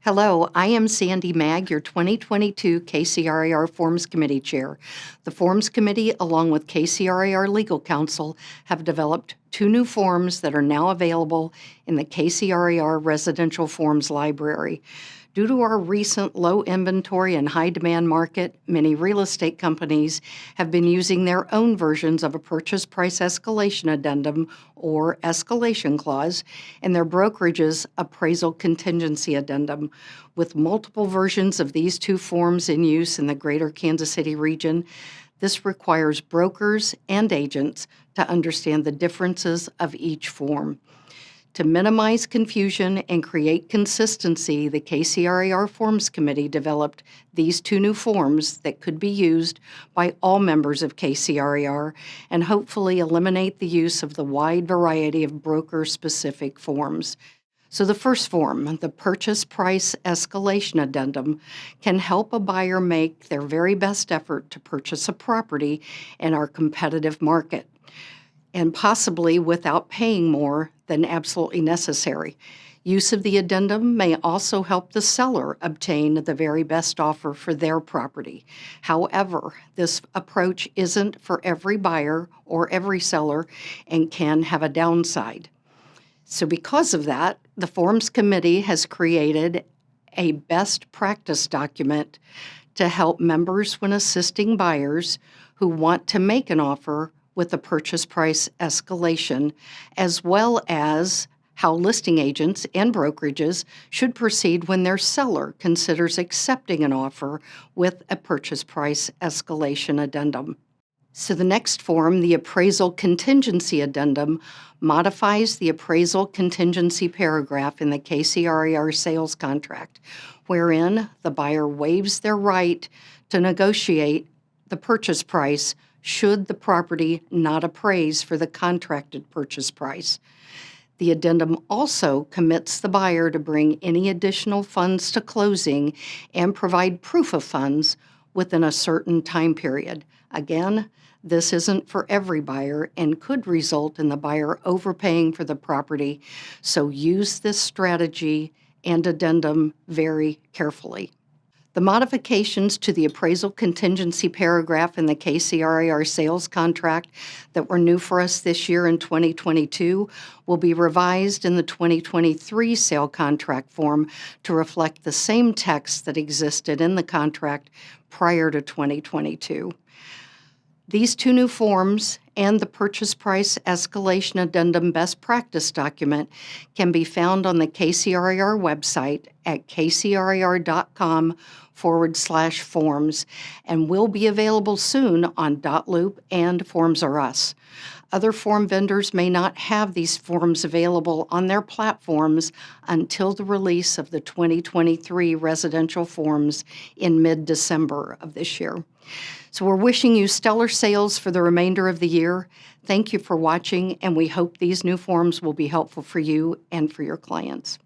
Hello, I am Sandy Magg, your 2022 KCRAR Forms Committee Chair. The Forms Committee, along with KCRAR Legal Counsel, have developed two new forms that are now available in the KCRAR Residential Forms Library. Due to our recent low inventory and high demand market, many real estate companies have been using their own versions of a purchase price escalation addendum or escalation clause in their brokerage's appraisal contingency addendum. With multiple versions of these two forms in use in the greater Kansas City region, this requires brokers and agents to understand the differences of each form. To minimize confusion and create consistency, the KCRAR Forms Committee developed these two new forms that could be used by all members of KCRAR and hopefully eliminate the use of the wide variety of broker-specific forms. So the first form, the Purchase Price Escalation Addendum, can help a buyer make their very best effort to purchase a property in our competitive market, and possibly without paying more than absolutely necessary. Use of the addendum may also help the seller obtain the very best offer for their property. However, this approach isn't for every buyer or every seller and can have a downside. So because of that, the Forms Committee has created a best practice document to help members when assisting buyers who want to make an offer with the purchase price escalation, as well as how listing agents and brokerages should proceed when their seller considers accepting an offer with a purchase price escalation addendum. So the next form, the Appraisal Contingency Addendum, modifies the appraisal contingency paragraph in the KCRAR sales contract, wherein the buyer waives their right to negotiate the purchase price should the property not appraise for the contracted purchase price. The addendum also commits the buyer to bring any additional funds to closing and provide proof of funds within a certain time period. Again, this isn't for every buyer and could result in the buyer overpaying for the property, so use this strategy and addendum very carefully. The modifications to the appraisal contingency paragraph in the KCRAR sales contract that were new for us this year in 2022 will be revised in the 2023 sale contract form to reflect the same text that existed in the contract prior to 2022. These two new forms and the Purchase Price Escalation Addendum Best Practice document can be found on the KCRAR website at kcrar.com/forms and will be available soon on .loop and Forms R Us. Other form vendors may not have these forms available on their platforms until the release of the 2023 residential forms in mid-December of this year. So we're wishing you stellar sales for the remainder of the year. Thank you for watching, and we hope these new forms will be helpful for you and for your clients.